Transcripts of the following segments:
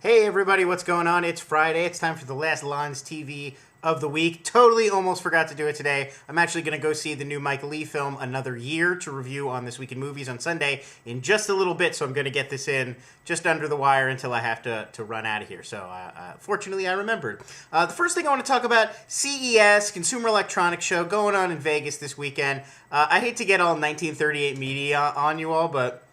Hey everybody, what's going on? It's Friday. It's time for the last LonsTV of the week. Totally almost forgot to do it today. I'm actually going to go see the new Mike Lee film, Another Year, to review on This Week in Movies on Sunday in just a little bit, so I'm going to get this in just under the wire until I have to run out of here. So fortunately, I remembered. The first thing I want to talk about, CES, Consumer Electronics Show, going on in Vegas this weekend. I hate to get all 1938 media on you all, but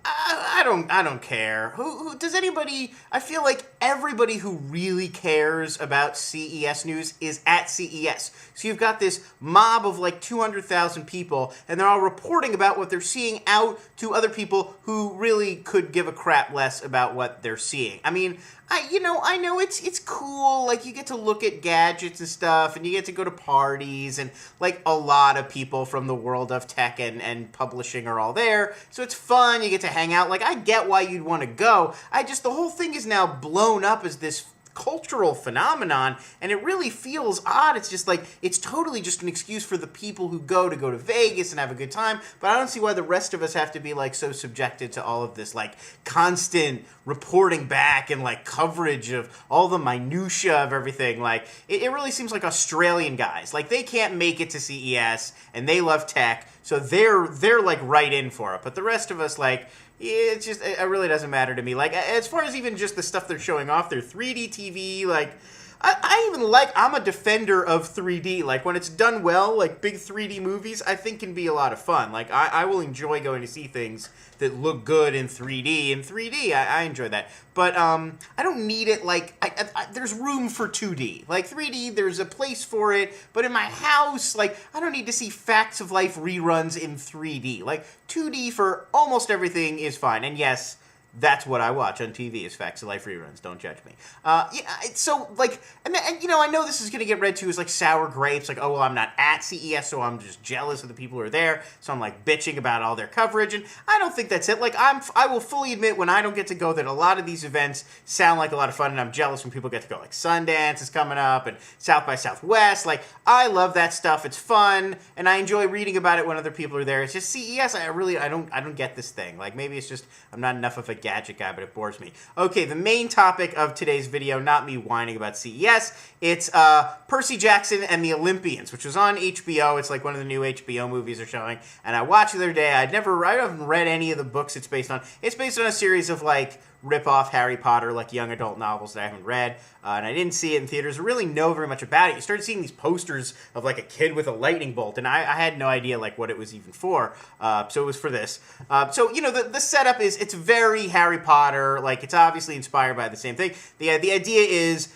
I don't care. Who does anybody? I feel like everybody who really cares about CES news is at CES. So you've got this mob of like 200,000 people, and they're all reporting about what they're seeing out to other people who really could give a crap less about what they're seeing. I mean, I know it's cool. Like, you get to look at gadgets and stuff, and you get to go to parties, and like a lot of people from the world of tech and publishing are all there. So it's fun. You get to hang out. Like, I get why you'd want to go. The whole thing is now blown up as this cultural phenomenon, and it really feels odd. It's just like, it's totally just an excuse for the people who go to Vegas and have a good time, but I don't see why the rest of us have to be like so subjected to all of this like constant reporting back and like coverage of all the minutia of everything. Like, it really seems like Australian guys, like they can't make it to CES and they love tech, so they're like right in for it, but the rest of us, like, it really doesn't matter to me. Like, as far as even just the stuff they're showing off, their 3D TV, like, I'm a defender of 3D. Like, when it's done well, like, big 3D movies, I think can be a lot of fun. Like, I will enjoy going to see things that look good in 3D. In 3D, I enjoy that. But I don't need it, like, there's room for 2D. Like, 3D, there's a place for it. But in my house, like, I don't need to see Facts of Life reruns in 3D. Like, 2D for almost everything is fine. And yes, that's what I watch on TV is Facts of Life reruns. Don't judge me. So, like, and I know this is going to get read to as, like, sour grapes. Like, oh, well, I'm not at CES, so I'm just jealous of the people who are there. So I'm, like, bitching about all their coverage. And I don't think that's it. Like, I will fully admit when I don't get to go that a lot of these events sound like a lot of fun. And I'm jealous when people get to go. Like, Sundance is coming up and South by Southwest. Like, I love that stuff. It's fun. And I enjoy reading about it when other people are there. It's just CES. I don't get this thing. Like, maybe it's just I'm not enough of a gadget guy, but it bores me. Okay, the main topic of today's video, not me whining about CES, it's Percy Jackson and the Olympians, which was on HBO. It's like one of the new HBO movies they're showing, and I watched it the other day. I haven't read any of the books it's based on. It's based on a series of like rip-off Harry Potter, like young adult novels that I haven't read, and I didn't see it in theaters or really know very much about it. You started seeing these posters of like a kid with a lightning bolt, and I had no idea like what it was even for, so it was for this. So, you know, the setup is, it's very Harry Potter, like it's obviously inspired by the same thing. The idea is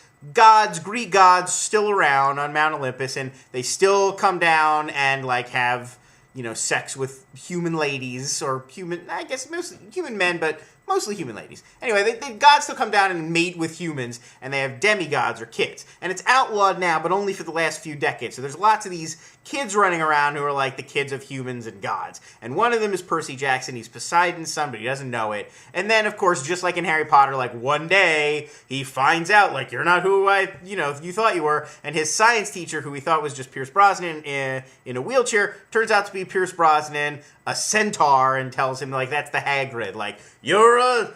Greek gods still around on Mount Olympus, and they still come down and like have, you know, sex with human ladies, or I guess mostly human men, but mostly human ladies. Anyway, the gods still come down and mate with humans, and they have demi-gods or kids. And it's outlawed now, but only for the last few decades. So there's lots of these kids running around who are like the kids of humans and gods. And one of them is Percy Jackson. He's Poseidon's son, but he doesn't know it. And then, of course, just like in Harry Potter, like one day he finds out, like, you're not who you thought you were. And his science teacher, who he thought was just Pierce Brosnan in a wheelchair, turns out to be Pierce Brosnan, a centaur, and tells him, like, that's the Hagrid. Like,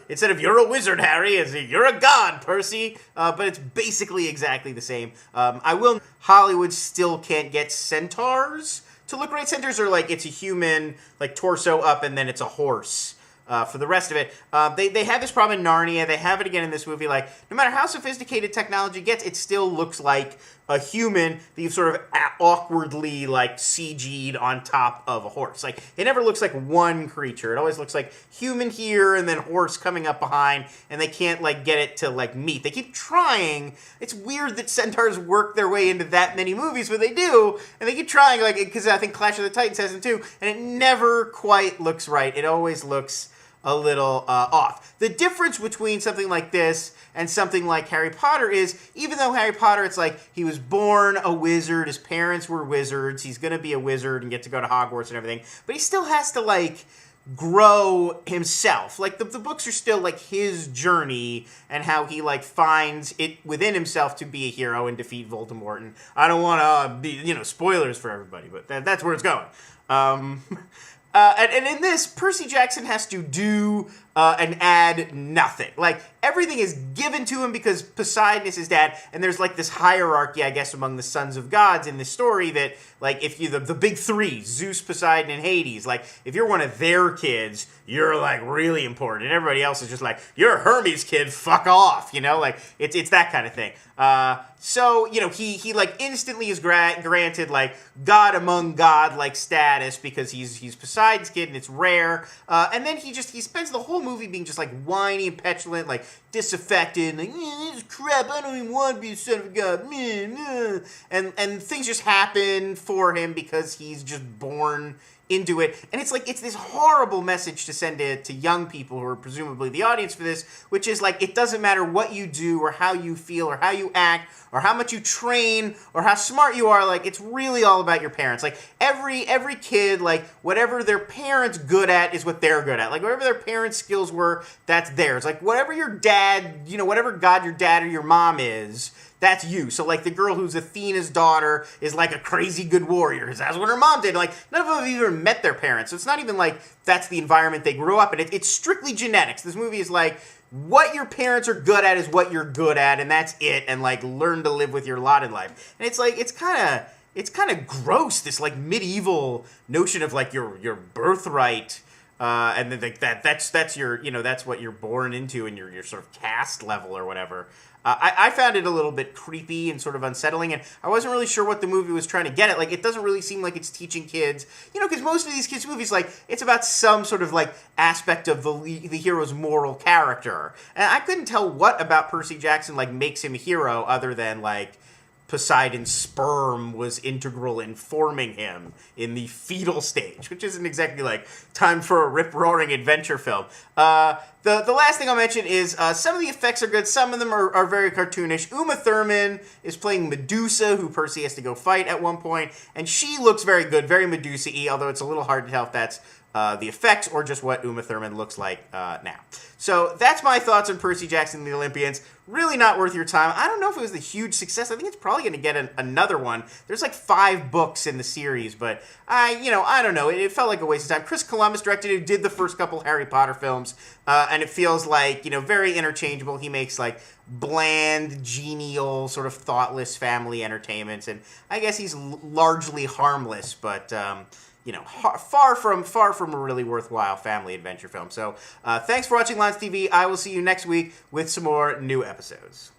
instead of you're a wizard, Harry, you're a god, Percy. But it's basically exactly the same. Hollywood still can't get centaurs to look right. Centaurs are like, it's a human, like, torso up, and then it's a horse. For the rest of it, they had this problem in Narnia. They have it again in this movie. Like, no matter how sophisticated technology gets, it still looks like a human that you've sort of awkwardly, like, CG'd on top of a horse. Like, it never looks like one creature. It always looks like human here and then horse coming up behind, and they can't, like, get it to, like, meet. They keep trying. It's weird that centaurs work their way into that many movies, but they do, and they keep trying, like, because I think Clash of the Titans has them too, and it never quite looks right. It always looks a little off. The difference between something like this and something like Harry Potter is, even though Harry Potter, it's like he was born a wizard, his parents were wizards, he's going to be a wizard and get to go to Hogwarts and everything, but he still has to, like, grow himself. Like, the books are still, like, his journey and how he, like, finds it within himself to be a hero and defeat Voldemort. And I don't want to be, you know, spoilers for everybody, but that's where it's going. And in this, Percy Jackson has to do and add nothing. Like, everything is given to him because Poseidon is his dad, and there's like this hierarchy, I guess, among the sons of gods in this story that, like, if you, the big three, Zeus, Poseidon, and Hades, like, if you're one of their kids, you're, like, really important, and everybody else is just like, you're Hermes' kid, fuck off, you know? Like, it's that kind of thing. So, you know, he like, instantly is granted, like, god among god, like, status because he's Poseidon's kid, and it's rare, and then he spends the whole movie being just, like, whiny and petulant, like, disaffected, like, this is crap, I don't even want to be a son of a god, and things just happen for him because he's just born into it, and it's like, it's this horrible message to send to young people who are presumably the audience for this, which is like, it doesn't matter what you do or how you feel or how you act or how much you train or how smart you are, like, it's really all about your parents. Like, every kid, like, whatever their parents good at is what they're good at. Like, whatever their parents' skills were, that's theirs. Like, whatever your dad, you know, whatever god your dad or your mom is, that's you. So, like, the girl who's Athena's daughter is, like, a crazy good warrior, because that's what her mom did. Like, none of them have even met their parents, so it's not even like that's the environment they grew up in. It's strictly genetics. This movie is like, what your parents are good at is what you're good at, and that's it, and, like, learn to live with your lot in life. And it's like, it's kind of gross, this, like, medieval notion of, like, your birthright, and then, like, that's your, you know, that's what you're born into and your sort of caste level or whatever. I found it a little bit creepy and sort of unsettling, and I wasn't really sure what the movie was trying to get at. Like, it doesn't really seem like it's teaching kids, you know, because most of these kids' movies, like, it's about some sort of, like, aspect of the hero's moral character. And I couldn't tell what about Percy Jackson, like, makes him a hero other than, like, Poseidon's sperm was integral in forming him in the fetal stage, which isn't exactly like time for a rip-roaring adventure film. The last thing I'll mention is some of the effects are good, some of them are very cartoonish. Uma Thurman is playing Medusa, who Percy has to go fight at one point, and she looks very good, very Medusa-y, although it's a little hard to tell if that's the effects or just what Uma Thurman looks like now. So that's my thoughts on Percy Jackson and the Olympians. Really not worth your time. I don't know if it was a huge success. I think it's probably going to get another one. There's like 5 books in the series, but I don't know. It felt like a waste of time. Chris Columbus directed it, did the first couple Harry Potter films, and it feels like, you know, very interchangeable. He makes like bland, genial, sort of thoughtless family entertainments, and I guess he's largely harmless, but you know, far from a really worthwhile family adventure film. So, thanks for watching LonsTV. I will see you next week with some more new episodes.